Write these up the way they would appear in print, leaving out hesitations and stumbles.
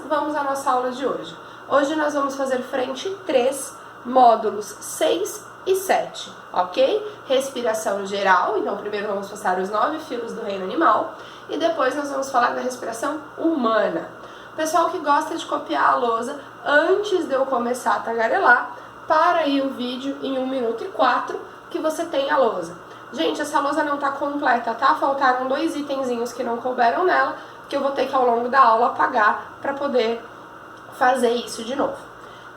vamos à nossa aula de hoje. Hoje nós vamos fazer frente 3, módulos 6 e 7, ok? Respiração geral, então primeiro vamos passar os 9 filos do reino animal e depois nós vamos falar da respiração humana. Pessoal que gosta de copiar a lousa, antes de eu começar a tagarelar, para aí o vídeo em 1 minuto e 4 que você tem a lousa. Gente, essa lousa não tá completa, tá? Faltaram 2 itenzinhos que não couberam nela, que eu vou ter que ao longo da aula apagar para poder fazer isso de novo.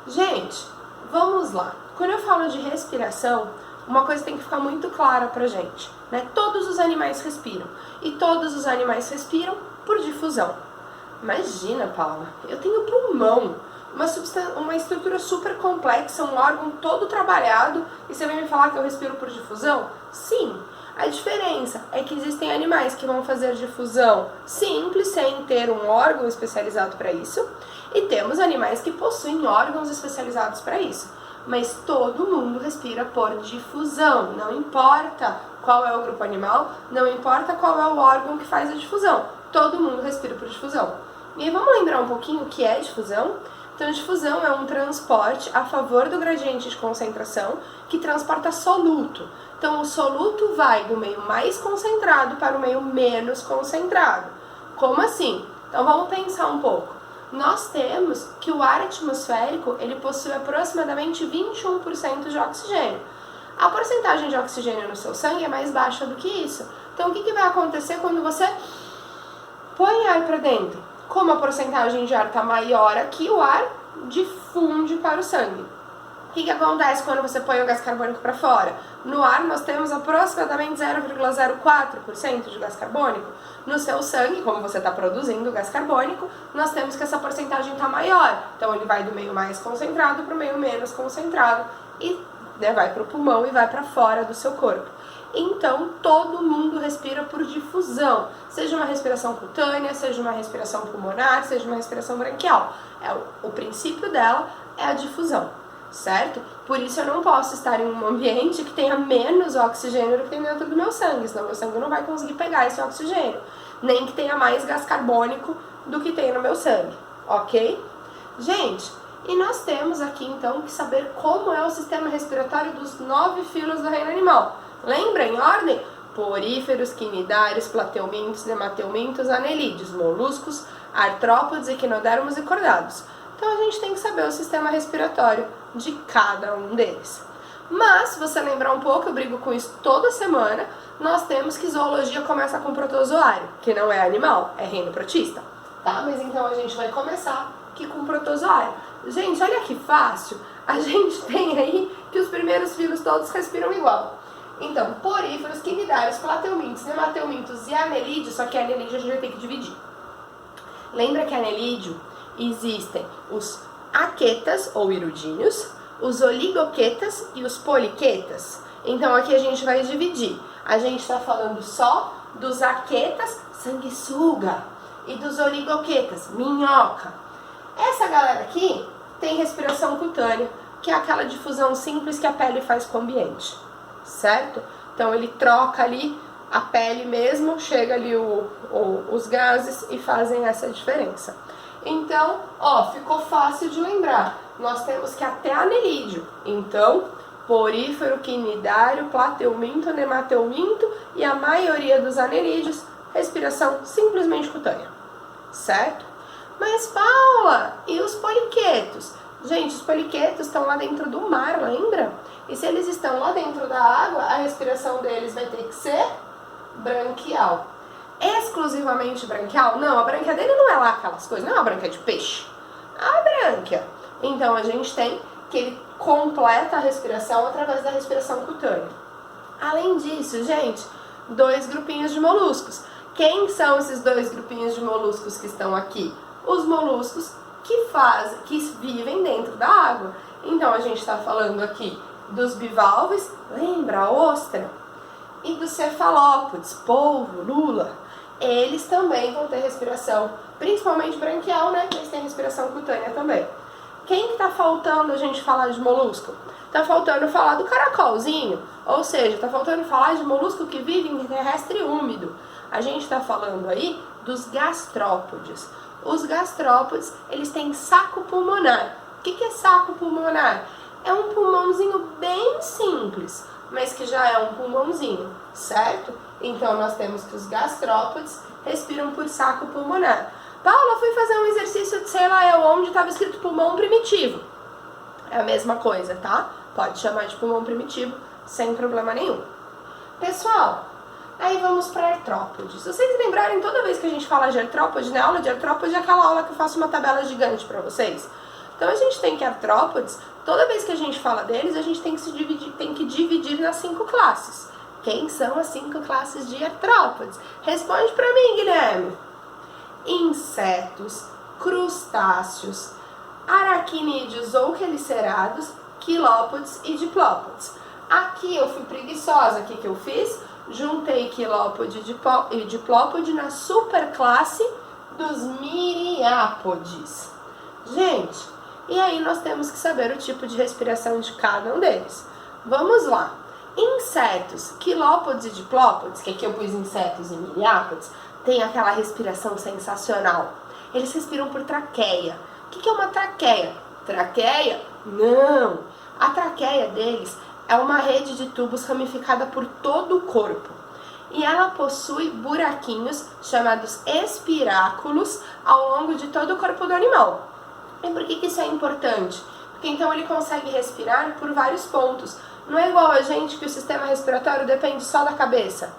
Gente, vamos lá. Quando eu falo de respiração, uma coisa tem que ficar muito clara pra gente, né? Todos os animais respiram, e todos os animais respiram por difusão. Imagina, Paula, eu tenho pulmão, uma estrutura super complexa, um órgão todo trabalhado, e você vem me falar que eu respiro por difusão? Sim. A diferença é que existem animais que vão fazer difusão simples, sem ter um órgão especializado para isso, e temos animais que possuem órgãos especializados para isso. Mas todo mundo respira por difusão, não importa qual é o grupo animal, não importa qual é o órgão que faz a difusão, todo mundo respira por difusão. E aí vamos lembrar um pouquinho o que é difusão? Então, difusão é um transporte a favor do gradiente de concentração que transporta soluto. Então, o soluto vai do meio mais concentrado para o meio menos concentrado. Como assim? Então, vamos pensar um pouco. Nós temos que o ar atmosférico, ele possui aproximadamente 21% de oxigênio. A porcentagem de oxigênio no seu sangue é mais baixa do que isso. Então, o que vai acontecer quando você põe ar para dentro? Como a porcentagem de ar está maior aqui, o ar difunde para o sangue. O que acontece quando você põe o gás carbônico para fora? No ar nós temos aproximadamente 0,04% de gás carbônico. No seu sangue, como você está produzindo gás carbônico, nós temos que essa porcentagem está maior. Então ele vai do meio mais concentrado para o meio menos concentrado e vai para o pulmão e vai para fora do seu corpo. Então, todo mundo respira por difusão, seja uma respiração cutânea, seja uma respiração pulmonar, seja uma respiração branquial. O princípio dela é a difusão, certo? Por isso eu não posso estar em um ambiente que tenha menos oxigênio do que tem dentro do meu sangue, senão meu sangue não vai conseguir pegar esse oxigênio, nem que tenha mais gás carbônico do que tem no meu sangue, ok? Gente, e nós temos aqui então que saber como é o sistema respiratório dos 9 filos do reino animal. Lembra em ordem? Poríferos, quinidários, plateumintos, nemateumintos, anelídeos, moluscos, artrópodes, equinodermos e cordados. Então a gente tem que saber o sistema respiratório de cada um deles. Mas, se você lembrar um pouco, eu brigo com isso toda semana, nós temos que zoologia começa com protozoário, que não é animal, é reino protista. Tá? Mas então a gente vai começar aqui com protozoário. Gente, olha que fácil, a gente tem aí que os primeiros filos todos respiram igual. Então, poríferos, quinidários, plateumintos, nemateumintos e anelídeos, só que anelídeo a gente vai ter que dividir. Lembra que anelídeo existem os aquetas ou irudíneos, os oligoquetas e os poliquetas. Então aqui a gente vai dividir. A gente está falando só dos aquetas, sanguessuga, e dos oligoquetas, minhoca. Essa galera aqui tem respiração cutânea, que é aquela difusão simples que a pele faz com o ambiente. Certo? Então ele troca ali a pele mesmo, chega ali os gases e fazem essa diferença. Então, ó, ficou fácil de lembrar. Nós temos que até anelídeo. Então, porífero, quinidário, plateuminto, nemateuminto e a maioria dos anelídeos, respiração simplesmente cutânea. Certo? Mas, Paula, e os poliquetos? Gente, os poliquetos estão lá dentro do mar, lembra? E se eles estão lá dentro da água, a respiração deles vai ter que ser branquial. Exclusivamente branquial? Não, a brânquia dele não é lá aquelas coisas, não é uma brânquia de peixe. A brânquia. Então, a gente tem que ele completa a respiração através da respiração cutânea. Além disso, gente, 2 grupinhos de moluscos. Quem são esses 2 grupinhos de moluscos que estão aqui? Os moluscos que vivem dentro da água. Então, a gente está falando aqui dos bivalves, lembra a ostra? E dos cefalópodes, polvo, lula. Eles também vão ter respiração, principalmente branquial, né? Eles têm respiração cutânea também. Quem que tá faltando a gente falar de molusco? Tá faltando falar do caracolzinho, ou seja, tá faltando falar de molusco que vive em terrestre úmido. A gente tá falando aí dos gastrópodes. Os gastrópodes, eles têm saco pulmonar. O que é saco pulmonar? É um pulmãozinho bem simples, mas que já é um pulmãozinho, certo? Então, nós temos que os gastrópodes respiram por saco pulmonar. Paula, fui fazer um exercício de sei lá onde estava escrito pulmão primitivo. É a mesma coisa, tá? Pode chamar de pulmão primitivo, sem problema nenhum. Pessoal, aí vamos para artrópodes. Se vocês lembrarem, toda vez que a gente fala de artrópode, né? Aula de artrópode é aquela aula que eu faço uma tabela gigante para vocês. Então, a gente tem que artrópodes, toda vez que a gente fala deles, a gente tem que dividir nas 5 classes. Quem são as 5 classes de artrópodes? Responde para mim, Guilherme. Insetos, crustáceos, aracnídeos ou quelicerados, quilópodes e diplópodes. Aqui eu fui preguiçosa, o que eu fiz? Juntei quilópode e diplópode na superclasse dos miriápodes. Gente, e aí nós temos que saber o tipo de respiração de cada um deles. Vamos lá. Insetos, quilópodes e diplópodes, que aqui eu pus insetos e miriápodes, tem aquela respiração sensacional. Eles respiram por traqueia. O que é uma traqueia? Traqueia? Não! A traqueia deles é uma rede de tubos ramificada por todo o corpo. E ela possui buraquinhos chamados espiráculos ao longo de todo o corpo do animal. E por que isso é importante? Porque então ele consegue respirar por vários pontos. Não é igual a gente que o sistema respiratório depende só da cabeça.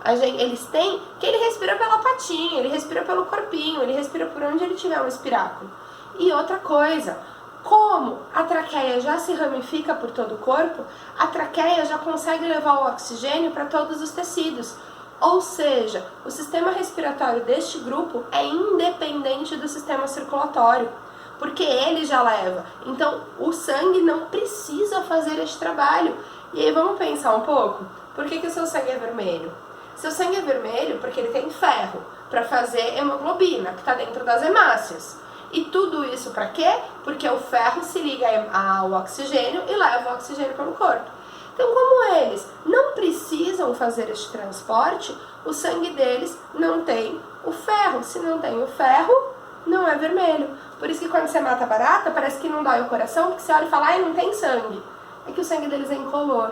Eles têm que ele respira pela patinha, ele respira pelo corpinho, ele respira por onde ele tiver um espiráculo. E outra coisa, como a traqueia já se ramifica por todo o corpo, a traqueia já consegue levar o oxigênio para todos os tecidos. Ou seja, o sistema respiratório deste grupo é independente do sistema circulatório, porque ele já leva. Então, o sangue não precisa fazer este trabalho. E aí, vamos pensar um pouco? Por que o seu sangue é vermelho? Seu sangue é vermelho porque ele tem ferro para fazer hemoglobina, que está dentro das hemácias. E tudo isso para quê? Porque o ferro se liga ao oxigênio e leva o oxigênio pelo corpo. Então, como eles não precisam fazer este transporte, o sangue deles não tem o ferro. Se não tem o ferro, não é vermelho. Por isso que quando você mata barata, parece que não dói o coração, porque você olha e fala, ai, não tem sangue. É que o sangue deles é incolor.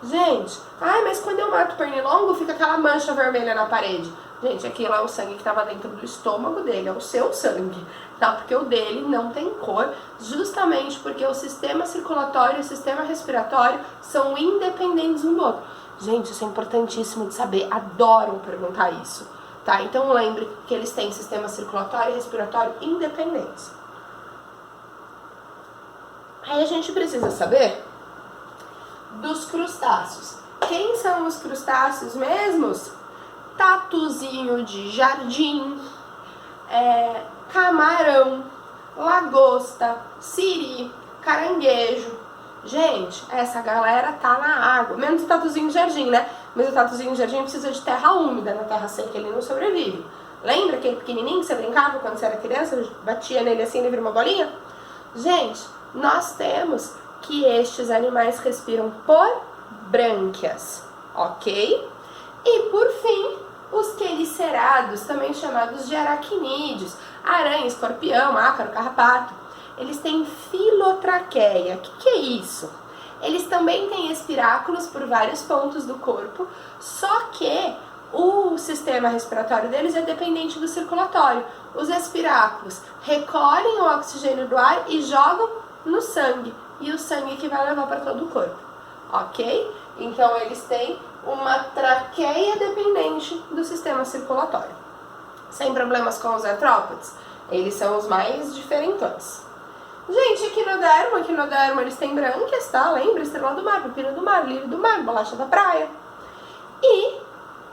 Gente, mas quando eu mato pernilongo, fica aquela mancha vermelha na parede. Gente, aquilo é o sangue que estava dentro do estômago dele, é o seu sangue, tá? Porque o dele não tem cor, justamente porque o sistema circulatório e o sistema respiratório são independentes um do outro. Gente, isso é importantíssimo de saber, adoram perguntar isso, tá? Então lembre que eles têm sistema circulatório e respiratório independentes. Aí a gente precisa saber dos crustáceos. Quem são os crustáceos mesmos? Tatuzinho de jardim, camarão, lagosta, siri, caranguejo. Gente, essa galera tá na água, menos o tatuzinho de jardim, né? Mas o tatuzinho de jardim precisa de terra úmida, na terra seca ele não sobrevive. Lembra aquele pequenininho que você brincava quando você era criança, batia nele assim e ele vira uma bolinha? Gente, nós temos que estes animais respiram por brânquias, ok? E por fim, os quelicerados, também chamados de aracnídeos, aranha, escorpião, ácaro, carrapato, eles têm filotraqueia. O que é isso? Eles também têm espiráculos por vários pontos do corpo, só que o sistema respiratório deles é dependente do circulatório. Os espiráculos recolhem o oxigênio do ar e jogam no sangue, e o sangue que vai levar para todo o corpo, ok? Então eles têm uma traqueia dependente do sistema circulatório. Sem problemas com os artrópodes, eles são os mais diferentões. Gente, equinodermo, eles têm brânquias, tá? Lembra? Estrela do mar, pepino do mar, lírio do mar, bolacha da praia. E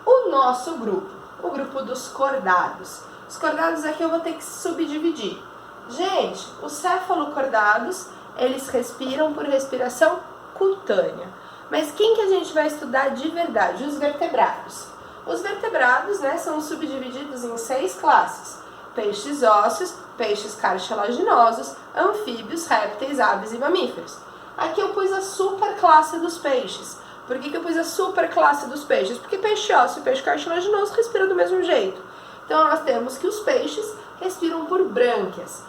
o nosso grupo, o grupo dos cordados. Os cordados aqui eu vou ter que subdividir. Gente, os cefalocordados, eles respiram por respiração cutânea. Mas quem que a gente vai estudar de verdade? Os vertebrados. Os vertebrados, né, são subdivididos em 6 classes. Peixes ósseos, peixes cartilaginosos, anfíbios, répteis, aves e mamíferos. Aqui eu pus a superclasse dos peixes. Por que eu pus a superclasse dos peixes? Porque peixe ósseo e peixe cartilaginoso respiram do mesmo jeito. Então nós temos que os peixes respiram por brânquias.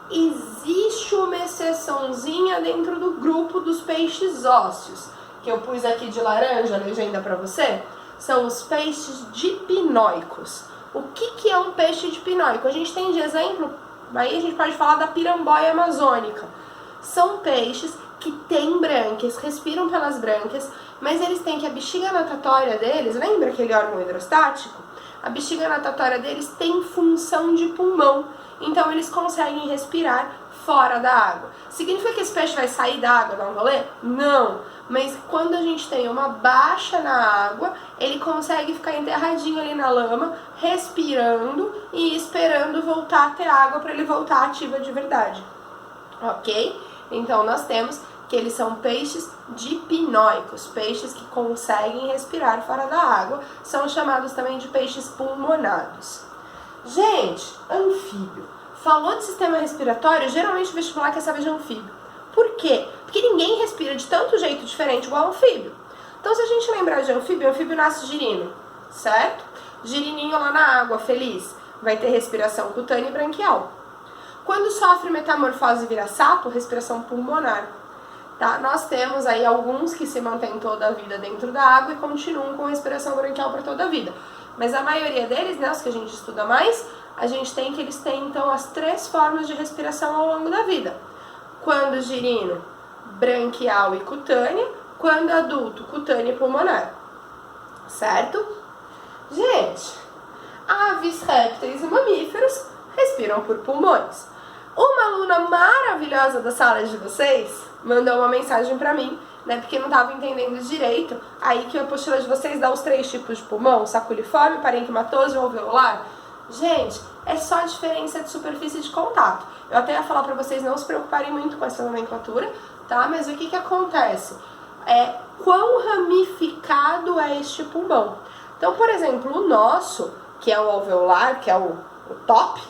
Existe uma exceçãozinha dentro do grupo dos peixes ósseos, que eu pus aqui de laranja a legenda para você, são os peixes dipinóicos. O que é um peixe dipinóico? A gente tem de exemplo, aí a gente pode falar da piramboia amazônica. São peixes que têm brânquias, respiram pelas brânquias, mas eles têm que a bexiga natatória deles, lembra aquele órgão hidrostático? A bexiga natatória deles tem função de pulmão, então eles conseguem respirar fora da água. Significa que esse peixe vai sair da água, dar um rolê? Não, mas quando a gente tem uma baixa na água, ele consegue ficar enterradinho ali na lama, respirando e esperando voltar a ter água para ele voltar ativa de verdade, ok? Então nós temos que eles são peixes dipinóicos, peixes que conseguem respirar fora da água, são chamados também de peixes pulmonados. Gente, anfíbio. Falou de sistema respiratório, geralmente o vestibular quer saber de anfíbio. Por quê? Porque ninguém respira de tanto jeito diferente igual anfíbio. Então se a gente lembrar de anfíbio, anfíbio nasce girino, certo? Girininho lá na água, feliz, vai ter respiração cutânea e branquial. Quando sofre metamorfose e vira sapo, respiração pulmonar. Tá? Nós temos aí alguns que se mantêm toda a vida dentro da água e continuam com respiração branquial para toda a vida. Mas a maioria deles, né, os que a gente estuda mais, a gente tem que eles têm então as 3 formas de respiração ao longo da vida. Quando girino, branquial e cutânea. Quando adulto, cutânea e pulmonar. Certo? Gente, aves, répteis e mamíferos respiram por pulmões. Uma aluna maravilhosa da sala de vocês mandou uma mensagem pra mim, né, porque não estava entendendo direito, aí que a apostila de vocês dá os 3 tipos de pulmão, saculiforme, parenquimatoso e alveolar. Gente, é só a diferença de superfície de contato. Eu até ia falar pra vocês não se preocuparem muito com essa nomenclatura, tá? Mas o que acontece? Quão ramificado é este pulmão. Então, por exemplo, o nosso, que é o alveolar, que é o top,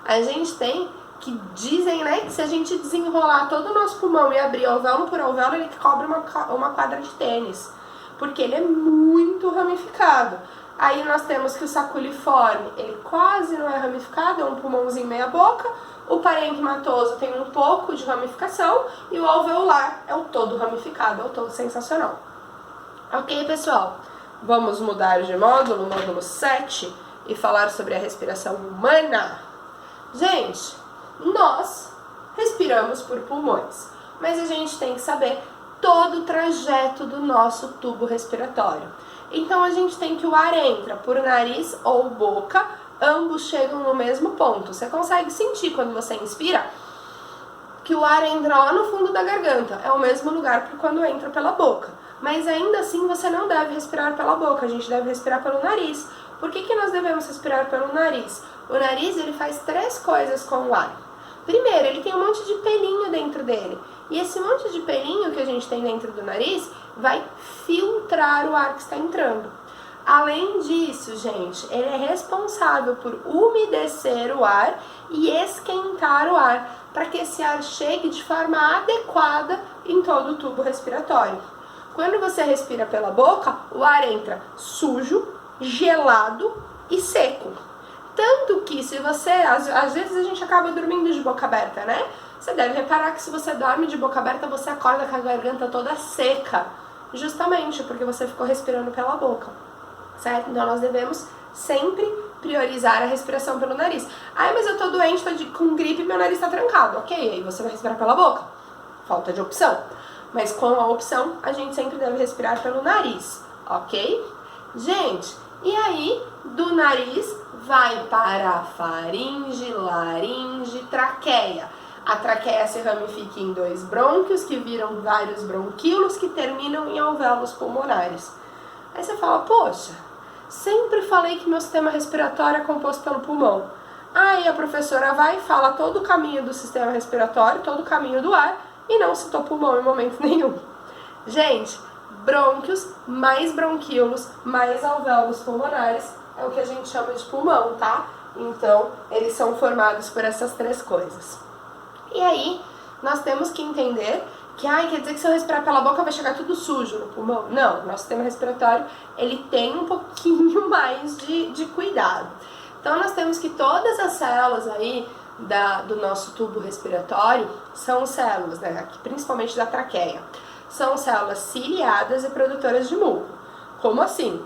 a gente tem que dizem, né, que se a gente desenrolar todo o nosso pulmão e abrir alvéolo por alvéolo, ele cobre uma quadra de tênis, porque ele é muito ramificado. Aí nós temos que o saculiforme, ele quase não é ramificado, é um pulmãozinho meia boca. O parenquimatoso tem um pouco de ramificação e o alveolar é o todo ramificado, é o todo sensacional. Ok, pessoal? Vamos mudar de módulo, módulo 7, e falar sobre a respiração humana. Gente, nós respiramos por pulmões, mas a gente tem que saber todo o trajeto do nosso tubo respiratório. Então a gente tem que o ar entra por nariz ou boca, ambos chegam no mesmo ponto. Você consegue sentir quando você inspira que o ar entra lá no fundo da garganta, é o mesmo lugar que quando entra pela boca. Mas ainda assim você não deve respirar pela boca, a gente deve respirar pelo nariz. Por que nós devemos respirar pelo nariz? O nariz, ele faz 3 coisas com o ar. Primeiro, ele tem um monte de pelinho dentro dele. E esse monte de pelinho que a gente tem dentro do nariz vai filtrar o ar que está entrando. Além disso, gente, ele é responsável por umedecer o ar e esquentar o ar, para que esse ar chegue de forma adequada em todo o tubo respiratório. Quando você respira pela boca, o ar entra sujo, gelado e seco. Tanto que se você, às vezes a gente acaba dormindo de boca aberta, né? Você deve reparar que se você dorme de boca aberta, você acorda com a garganta toda seca. Justamente porque você ficou respirando pela boca, certo? Então nós devemos sempre priorizar a respiração pelo nariz. Ai, mas eu tô doente, com gripe e meu nariz tá trancado. Ok, aí você vai respirar pela boca. Falta de opção. Mas com a opção, a gente sempre deve respirar pelo nariz, ok? Gente, e aí, do nariz vai para a faringe, laringe, traqueia. A traqueia se ramifica em 2 brônquios, que viram vários bronquíolos, que terminam em alvéolos pulmonares. Aí você fala, poxa, sempre falei que meu sistema respiratório é composto pelo pulmão. Aí a professora vai e fala todo o caminho do sistema respiratório, todo o caminho do ar, e não citou pulmão em momento nenhum. Gente, brônquios mais bronquíolos mais alvéolos pulmonares é o que a gente chama de pulmão, tá? Então, eles são formados por essas 3 coisas. E aí, nós temos que entender que, quer dizer que se eu respirar pela boca vai chegar tudo sujo no pulmão? Não, nosso sistema respiratório, ele tem um pouquinho mais de cuidado. Então nós temos que todas as células aí do nosso tubo respiratório são células, né, principalmente da traqueia, são células ciliadas e produtoras de muco. Como assim?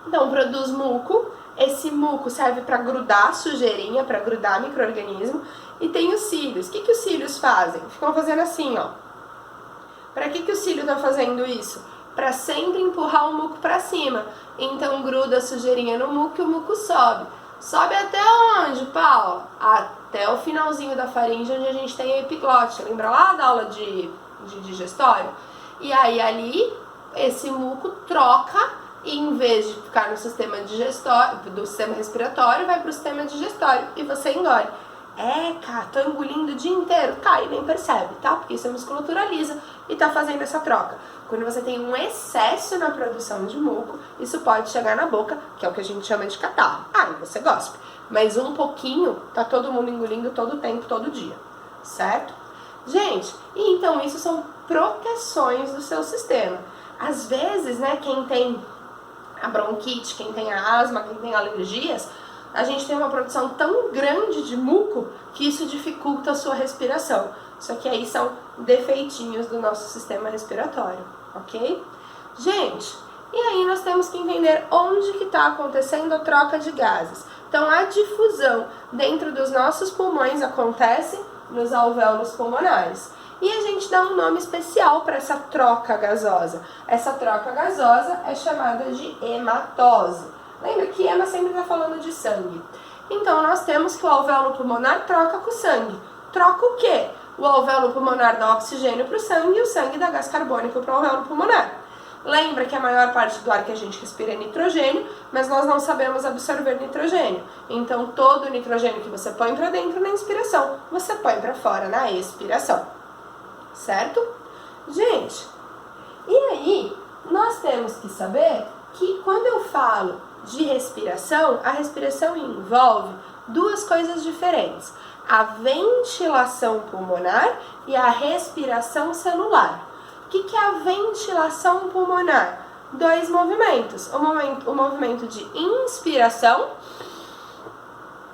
Então produz muco, esse muco serve para grudar sujeirinha, para grudar micro-organismo, e tem os cílios. O que os cílios fazem? Ficam fazendo assim, ó. Para que o cílio está fazendo isso? Para sempre empurrar o muco para cima. Então gruda a sujeirinha no muco e o muco sobe. Sobe até onde, Paula? Até o finalzinho da faringe, onde a gente tem a epiglote. Lembra lá da aula de digestório? E aí ali, esse muco troca e em vez de ficar no sistema digestório, do sistema respiratório, vai para o sistema digestório e você engole. Cara, tô engolindo o dia inteiro. Tá, e nem percebe, tá? Porque isso é musculatura lisa e tá fazendo essa troca. Quando você tem um excesso na produção de muco, isso pode chegar na boca, que é o que a gente chama de catarro. Aí você gospe. Mas um pouquinho, tá todo mundo engolindo todo o tempo, todo dia. Certo? Gente, e então isso são proteções do seu sistema. Às vezes, né, quem tem a bronquite, quem tem a asma, quem tem alergias, a gente tem uma produção tão grande de muco que isso dificulta a sua respiração. Só que aí são defeitinhos do nosso sistema respiratório, ok? Gente, e aí nós temos que entender onde que está acontecendo a troca de gases. Então a difusão dentro dos nossos pulmões acontece nos alvéolos pulmonares. E a gente dá um nome especial para essa troca gasosa. Essa troca gasosa é chamada de hematose. Lembra que hema sempre está falando de sangue. Então nós temos que o alvéolo pulmonar troca com o sangue. Troca o quê? O alvéolo pulmonar dá oxigênio para o sangue e o sangue dá gás carbônico para o alvéolo pulmonar. Lembra que a maior parte do ar que a gente respira é nitrogênio, mas nós não sabemos absorver nitrogênio. Então todo o nitrogênio que você põe para dentro na inspiração, você põe para fora na expiração. Certo? Gente, e aí nós temos que saber que quando eu falo de respiração, a respiração envolve duas coisas diferentes: a ventilação pulmonar e a respiração celular. O que é a ventilação pulmonar? Dois movimentos: o movimento de inspiração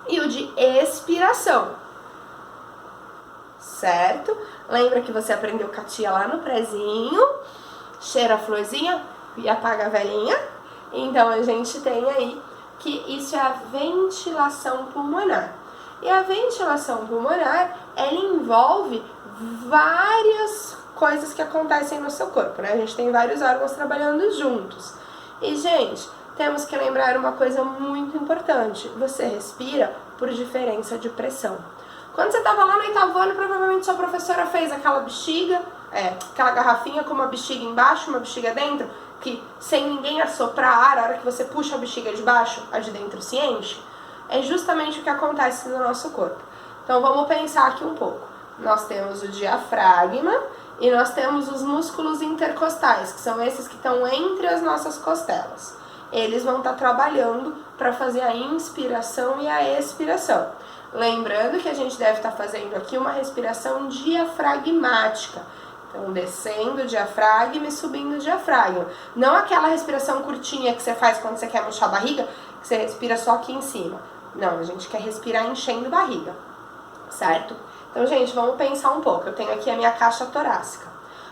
e o de expiração. Certo? Lembra que você aprendeu catia lá no prezinho? Cheira a florzinha e apaga a velhinha? Então a gente tem aí que isso é a ventilação pulmonar. E a ventilação pulmonar, ela envolve várias coisas que acontecem no seu corpo, né? A gente tem vários órgãos trabalhando juntos. E, gente, temos que lembrar uma coisa muito importante: você respira por diferença de pressão. Quando você estava lá no 8º ano, provavelmente sua professora fez aquela bexiga, aquela garrafinha com uma bexiga embaixo, uma bexiga dentro, que sem ninguém assoprar ar, a hora que você puxa a bexiga de baixo, a de dentro se enche. É justamente o que acontece no nosso corpo. Então vamos pensar aqui um pouco. Nós temos o diafragma e nós temos os músculos intercostais, que são esses que estão entre as nossas costelas. Eles vão estar trabalhando para fazer a inspiração e a expiração. Lembrando que a gente deve estar fazendo aqui uma respiração diafragmática. Então, descendo o diafragma e subindo o diafragma. Não aquela respiração curtinha que você faz quando você quer murchar a barriga, que você respira só aqui em cima. Não, a gente quer respirar enchendo barriga, certo? Então, gente, vamos pensar um pouco. Eu tenho aqui a minha caixa torácica.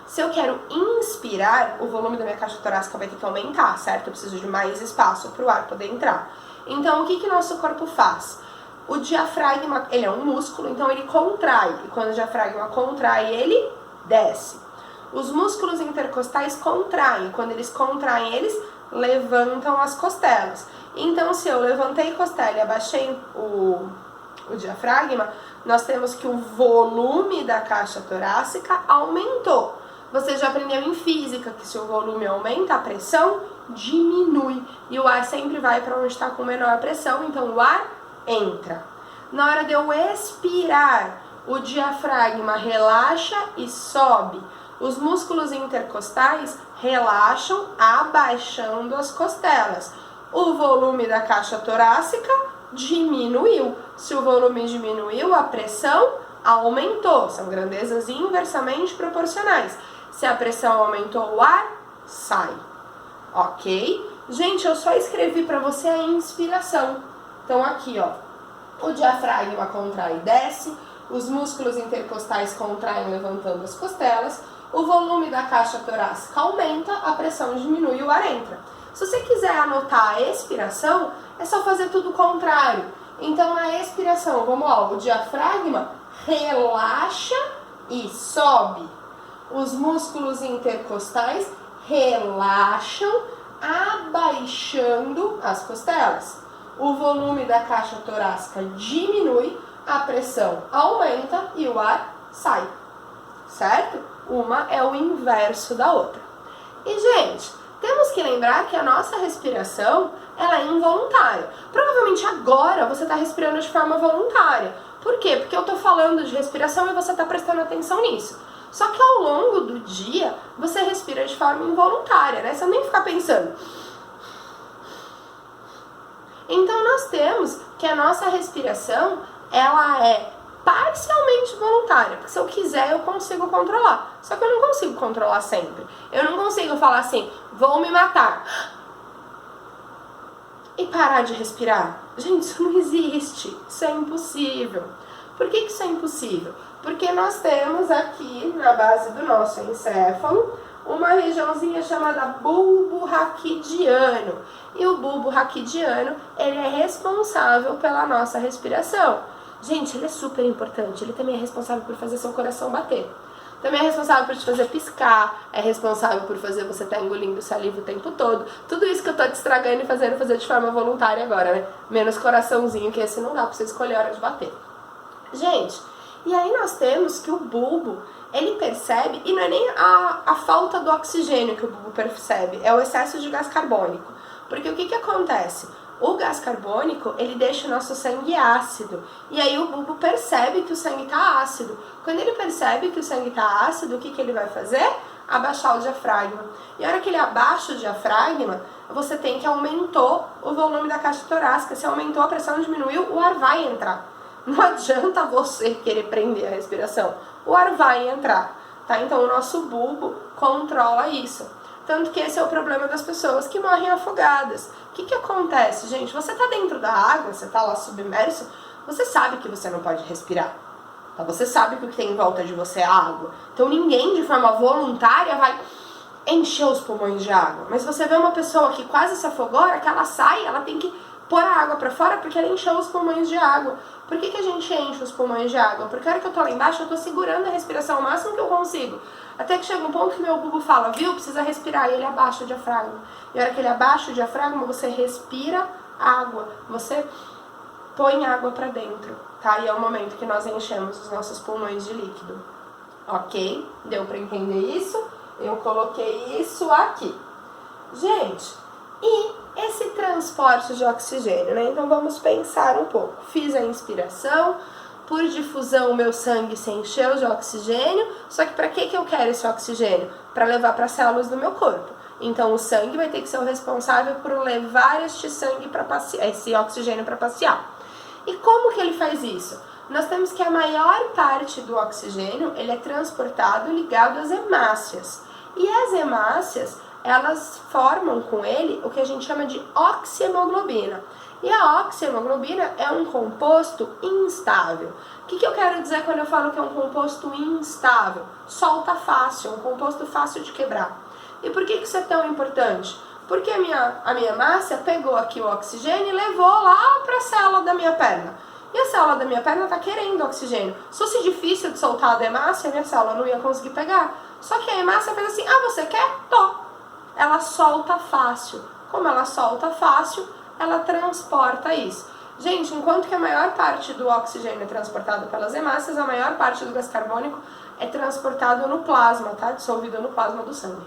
Se eu quero inspirar, o volume da minha caixa torácica vai ter que aumentar, certo? Eu preciso de mais espaço para o ar poder entrar. Então, o que nosso corpo faz? O diafragma, ele é um músculo, então ele contrai. E quando o diafragma contrai, ele desce. Os músculos intercostais contraem. Quando eles contraem, eles levantam as costelas. Então, se eu levantei a costela e abaixei o diafragma, nós temos que o volume da caixa torácica aumentou. Você já aprendeu em física que se o volume aumenta, a pressão diminui. E o ar sempre vai para onde está com menor pressão, então o ar entra. Na hora de eu expirar, o diafragma relaxa e sobe. Os músculos intercostais relaxam, abaixando as costelas. O volume da caixa torácica diminuiu. Se o volume diminuiu, a pressão aumentou. São grandezas inversamente proporcionais. Se a pressão aumentou, o ar sai. Ok? Gente, eu só escrevi para você a inspiração. Então aqui, ó, o diafragma contrai e desce, os músculos intercostais contraem levantando as costelas, o volume da caixa torácica aumenta, a pressão diminui e o ar entra. Se você quiser anotar a expiração, é só fazer tudo o contrário. Então na expiração, vamos lá, o diafragma relaxa e sobe. Os músculos intercostais relaxam, abaixando as costelas. O volume da caixa torácica diminui, a pressão aumenta e o ar sai, certo? Uma é o inverso da outra. E, gente, temos que lembrar que a nossa respiração, ela é involuntária. Provavelmente agora você está respirando de forma voluntária. Por quê? Porque eu estou falando de respiração e você está prestando atenção nisso. Só que ao longo do dia, você respira de forma involuntária, né? Você nem fica pensando. Então, nós temos que a nossa respiração, ela é parcialmente voluntária, porque se eu quiser eu consigo controlar, só que eu não consigo controlar sempre. Eu não consigo falar assim, vou me matar e parar de respirar. Gente, isso não existe, isso é impossível. Por que isso é impossível? Porque nós temos aqui na base do nosso encéfalo uma regiãozinha chamada bulbo raquidiano, e o bulbo raquidiano, ele é responsável pela nossa respiração. Gente, ele é super importante, ele também é responsável por fazer seu coração bater. Também é responsável por te fazer piscar, é responsável por fazer você estar engolindo saliva o tempo todo. Tudo isso que eu tô te estragando e fazendo fazer de forma voluntária agora, né? Menos coraçãozinho, que esse não dá pra você escolher a hora de bater. Gente, e aí nós temos que o bulbo, ele percebe, e não é nem a falta do oxigênio que o bulbo percebe, é o excesso de gás carbônico. Porque o que acontece? O gás carbônico, ele deixa o nosso sangue ácido. E aí o bulbo percebe que o sangue está ácido. Quando ele percebe que o sangue está ácido, o que ele vai fazer? Abaixar o diafragma. E a hora que ele abaixa o diafragma, você tem que aumentou o volume da caixa torácica. Se aumentou, a pressão diminuiu, o ar vai entrar. Não adianta você querer prender a respiração. O ar vai entrar, tá? Então o nosso bulbo controla isso. Tanto que esse é o problema das pessoas que morrem afogadas. O que acontece, gente? Você tá dentro da água, você tá lá submerso, você sabe que você não pode respirar. Tá? Você sabe que o que tem em volta de você é água. Então ninguém de forma voluntária vai encher os pulmões de água. Mas você vê uma pessoa que quase se afogou, a hora que ela sai, ela tem que pôr a água pra fora porque ela encheu os pulmões de água. Por que a gente enche os pulmões de água? Porque a hora que eu tô lá embaixo, eu tô segurando a respiração o máximo que eu consigo. Até que chega um ponto que meu bulbo fala, viu, precisa respirar, e ele abaixa o diafragma. E a hora que ele abaixa o diafragma, você respira água, você põe água pra dentro, tá? E é o momento que nós enchemos os nossos pulmões de líquido. Ok? Deu pra entender isso? Eu coloquei isso aqui. Gente, e esse transporte de oxigênio, né? Então vamos pensar um pouco. Fiz a inspiração, por difusão o meu sangue se encheu de oxigênio, só que para que eu quero esse oxigênio? Para levar para as células do meu corpo. Então o sangue vai ter que ser o responsável por levar este oxigênio para passear. E como que ele faz isso? Nós temos que a maior parte do oxigênio ele é transportado ligado às hemácias. E as hemácias, elas formam com ele o que a gente chama de oxihemoglobina. E a oxihemoglobina é um composto instável. O que eu quero dizer quando eu falo que é um composto instável? Solta fácil, é um composto fácil de quebrar. E por que isso é tão importante? Porque a minha hemácia pegou aqui o oxigênio e levou lá para a célula da minha perna. E a célula da minha perna está querendo oxigênio. Se fosse difícil de soltar a hemácia, a minha célula não ia conseguir pegar. Só que a hemácia fez assim, você quer? Tô. Ela solta fácil. Como ela solta fácil, ela transporta isso. Gente, enquanto que a maior parte do oxigênio é transportado pelas hemácias, a maior parte do gás carbônico é transportado no plasma, tá? Dissolvido no plasma do sangue.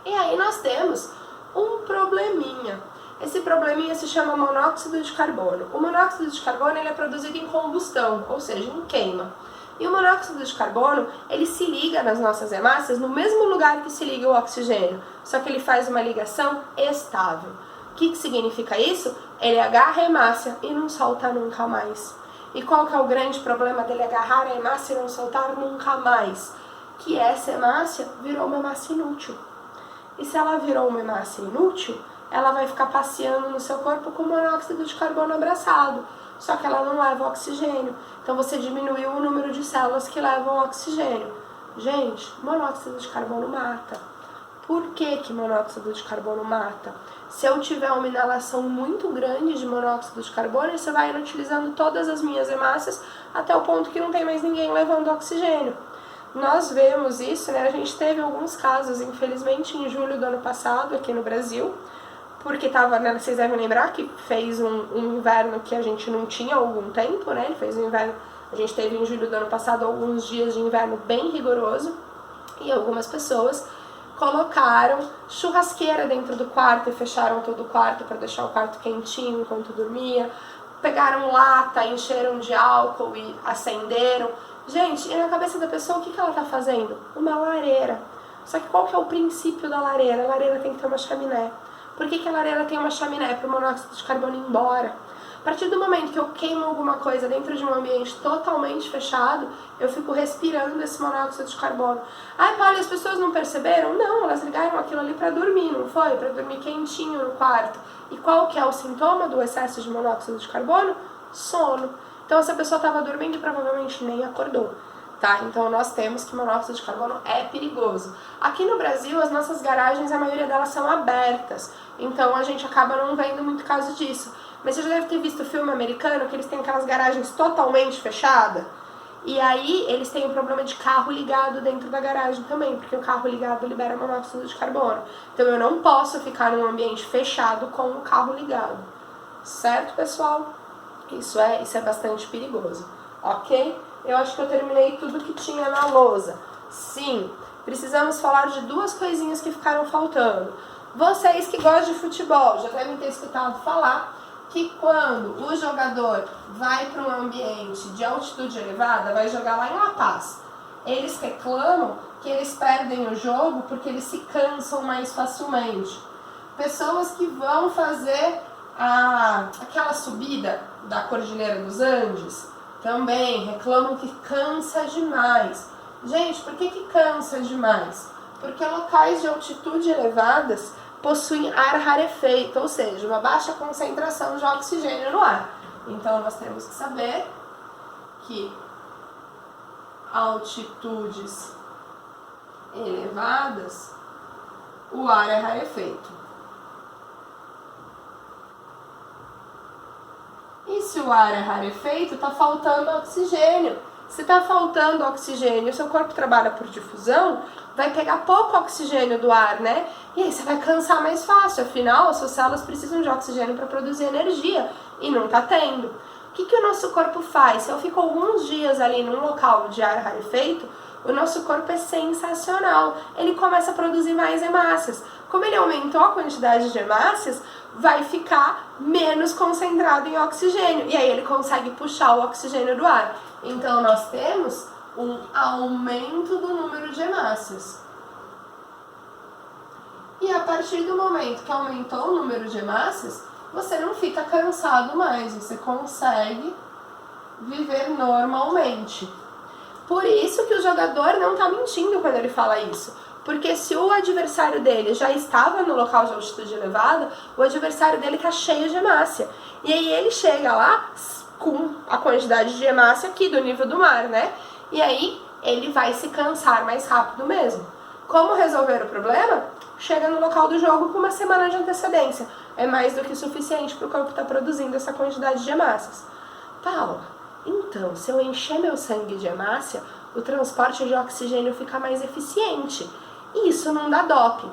E aí nós temos um probleminha. Esse probleminha se chama monóxido de carbono. O monóxido de carbono ele é produzido em combustão, ou seja, em queima. E o monóxido de carbono, ele se liga nas nossas hemácias no mesmo lugar que se liga o oxigênio, só que ele faz uma ligação estável. O que significa isso? Ele agarra a hemácia e não solta nunca mais. E qual que é o grande problema dele agarrar a hemácia e não soltar nunca mais? Que essa hemácia virou uma hemácia inútil. E se ela virou uma hemácia inútil, ela vai ficar passeando no seu corpo com monóxido de carbono abraçado, só que ela não leva oxigênio. Então você diminuiu o número de células que levam oxigênio. Gente, monóxido de carbono mata. Por que monóxido de carbono mata? Se eu tiver uma inalação muito grande de monóxido de carbono, isso vai inutilizando todas as minhas hemácias até o ponto que não tem mais ninguém levando oxigênio. Nós vemos isso, né? A gente teve alguns casos, infelizmente, em julho do ano passado, aqui no Brasil, porque tava, né, vocês devem lembrar que fez um inverno que a gente não tinha há algum tempo, né? Ele fez um inverno, a gente teve em julho do ano passado alguns dias de inverno bem rigoroso, e algumas pessoas colocaram churrasqueira dentro do quarto e fecharam todo o quarto para deixar o quarto quentinho enquanto dormia. Pegaram lata, encheram de álcool e acenderam. Gente, e na cabeça da pessoa, o que ela tá fazendo? Uma lareira. Só que qual que é o princípio da lareira? A lareira tem que ter uma chaminé. Por que a lareira tem uma chaminé? Para o monóxido de carbono ir embora. A partir do momento que eu queimo alguma coisa dentro de um ambiente totalmente fechado, eu fico respirando esse monóxido de carbono. Ai, Paula, as pessoas não perceberam? Não, elas ligaram aquilo ali para dormir, não foi? Para dormir quentinho no quarto. E qual que é o sintoma do excesso de monóxido de carbono? Sono. Então essa pessoa estava dormindo e provavelmente nem acordou. Tá? Então nós temos que monóxido de carbono é perigoso. Aqui no Brasil, as nossas garagens, a maioria delas são abertas. Então a gente acaba não vendo muito caso disso. Mas você já deve ter visto o filme americano, que eles têm aquelas garagens totalmente fechadas. E aí eles têm o problema de carro ligado dentro da garagem também, porque o carro ligado libera monóxido de carbono. Então eu não posso ficar num ambiente fechado com o carro ligado. Certo, pessoal? Isso é bastante perigoso. Ok? Eu acho que eu terminei tudo que tinha na lousa. Sim, precisamos falar de duas coisinhas que ficaram faltando. Vocês que gostam de futebol já devem ter escutado falar que quando o jogador vai para um ambiente de altitude elevada, vai jogar lá em La Paz, eles reclamam que eles perdem o jogo porque eles se cansam mais facilmente. Pessoas que vão fazer aquela subida da Cordilheira dos Andes também reclamam que cansa demais. Gente, por que cansa demais? Porque locais de altitude elevadas possuem ar rarefeito, ou seja, uma baixa concentração de oxigênio no ar. Então nós temos que saber que altitudes elevadas, o ar é rarefeito. E se o ar é rarefeito, está faltando oxigênio. Se está faltando oxigênio e o seu corpo trabalha por difusão, vai pegar pouco oxigênio do ar, né? E aí você vai cansar mais fácil, afinal, as suas células precisam de oxigênio para produzir energia e não está tendo. O que o nosso corpo faz? Se eu fico alguns dias ali num local de ar rarefeito, o nosso corpo é sensacional. Ele começa a produzir mais hemácias. Como ele aumentou a quantidade de hemácias, vai ficar menos concentrado em oxigênio. E aí ele consegue puxar o oxigênio do ar. Então nós temos um aumento do número de hemácias. E a partir do momento que aumentou o número de hemácias, você não fica cansado mais, você consegue viver normalmente. Por isso que o jogador não está mentindo quando ele fala isso. Porque se o adversário dele já estava no local de altitude elevada, o adversário dele está cheio de hemácia. E aí ele chega lá com a quantidade de hemácia aqui do nível do mar, né? E aí ele vai se cansar mais rápido mesmo. Como resolver o problema? Chega no local do jogo com uma semana de antecedência. É mais do que suficiente para o corpo estar produzindo essa quantidade de hemácias. Paula, então, se eu encher meu sangue de hemácia, o transporte de oxigênio fica mais eficiente. Isso não dá doping.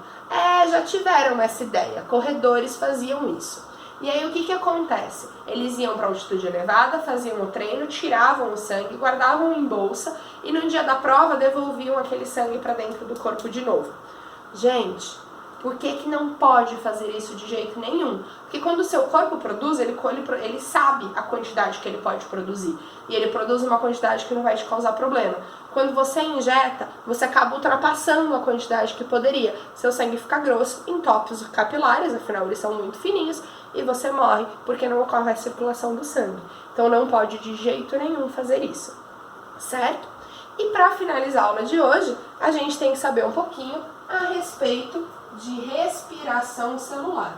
Já tiveram essa ideia. Corredores faziam isso. E aí o que acontece? Eles iam para altitude elevada, faziam o treino, tiravam o sangue, guardavam em bolsa e no dia da prova devolviam aquele sangue para dentro do corpo de novo. Gente, por que não pode fazer isso de jeito nenhum? Porque quando o seu corpo produz, ele sabe a quantidade que ele pode produzir. E ele produz uma quantidade que não vai te causar problema. Quando você injeta, você acaba ultrapassando a quantidade que poderia. Seu sangue fica grosso, entope os capilares, afinal eles são muito fininhos, e você morre porque não ocorre a circulação do sangue. Então não pode de jeito nenhum fazer isso. Certo? E para finalizar a aula de hoje, a gente tem que saber um pouquinho a respeito de respiração celular.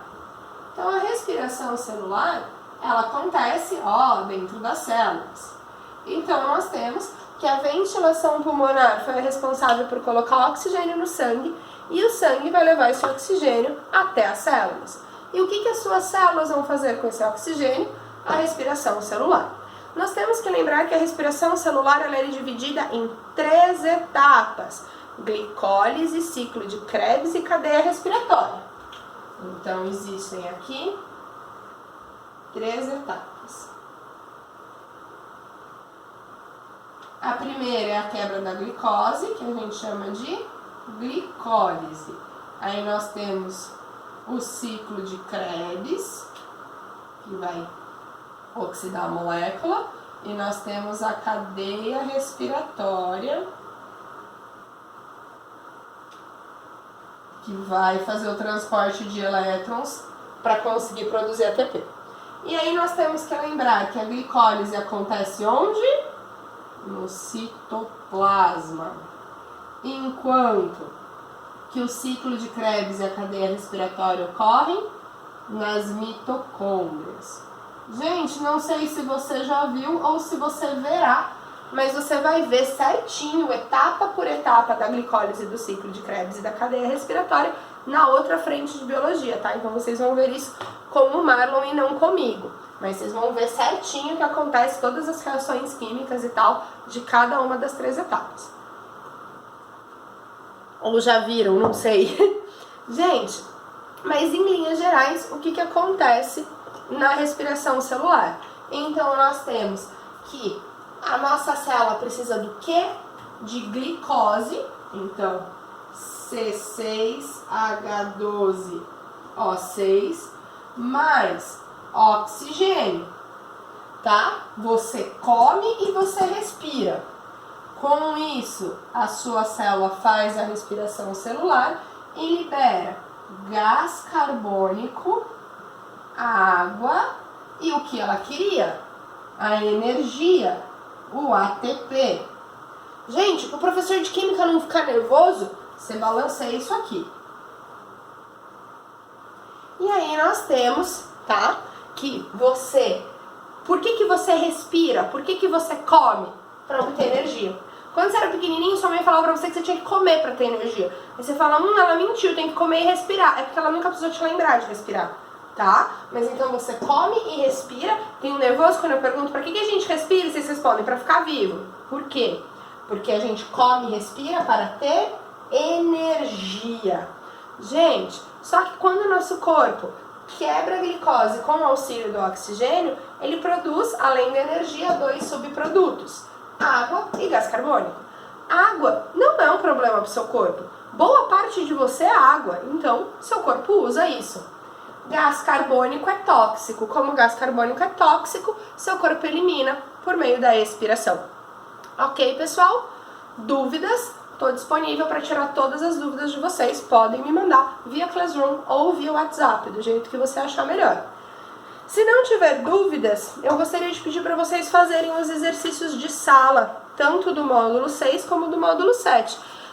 Então, a respiração celular, ela acontece, ó, dentro das células. Então, nós temos que a ventilação pulmonar foi a responsável por colocar oxigênio no sangue e o sangue vai levar esse oxigênio até as células. E o que as suas células vão fazer com esse oxigênio? A respiração celular. Nós temos que lembrar que a respiração celular ela é dividida em 3 etapas: glicólise, ciclo de Krebs e cadeia respiratória. Então, existem aqui 3 etapas. A primeira é a quebra da glicose, que a gente chama de glicólise. Aí nós temos o ciclo de Krebs, que vai oxidar a molécula, e nós temos a cadeia respiratória, que vai fazer o transporte de elétrons para conseguir produzir ATP. E aí nós temos que lembrar que a glicólise acontece onde? No citoplasma. Enquanto que o ciclo de Krebs e a cadeia respiratória ocorrem nas mitocôndrias. Gente, não sei se você já viu ou se você verá, mas você vai ver certinho, etapa por etapa, da glicólise, do ciclo de Krebs e da cadeia respiratória na outra frente de biologia, tá? Então vocês vão ver isso com o Marlon e não comigo. Mas vocês vão ver certinho o que acontece, todas as reações químicas e tal, de cada uma das 3 etapas. Ou já viram, não sei. Gente, mas em linhas gerais, o que acontece na respiração celular? Então nós temos que a nossa célula precisa do quê? De glicose. Então, C6H12O6 mais oxigênio, tá? Você come e você respira. Com isso, a sua célula faz a respiração celular e libera gás carbônico, água e o que ela queria? A energia, o ATP. Gente, para o professor de química não ficar nervoso, você balanceia isso aqui. E aí nós temos, tá? Que você... Por que você respira? Por que você come? Para obter energia. Quando você era pequenininho, sua mãe falava pra você que você tinha que comer pra ter energia. Aí você fala, ela mentiu, tem que comer e respirar. É porque ela nunca precisou te lembrar de respirar, tá? Mas então você come e respira. Tem um nervoso quando eu pergunto pra que a gente respira e vocês respondem, pra ficar vivo. Por quê? Porque a gente come e respira para ter energia. Gente, só que quando o nosso corpo quebra a glicose com o auxílio do oxigênio, ele produz, além da energia, 2 subprodutos: água e gás carbônico. Água não é um problema para o seu corpo. Boa parte de você é água, então seu corpo usa isso. Gás carbônico é tóxico. Como o gás carbônico é tóxico, seu corpo elimina por meio da expiração. Ok, pessoal? Dúvidas? Estou disponível para tirar todas as dúvidas de vocês. Podem me mandar via Classroom ou via WhatsApp, do jeito que você achar melhor. Se não tiver dúvidas, eu gostaria de pedir para vocês fazerem os exercícios de sala, tanto do módulo 6 como do módulo 7.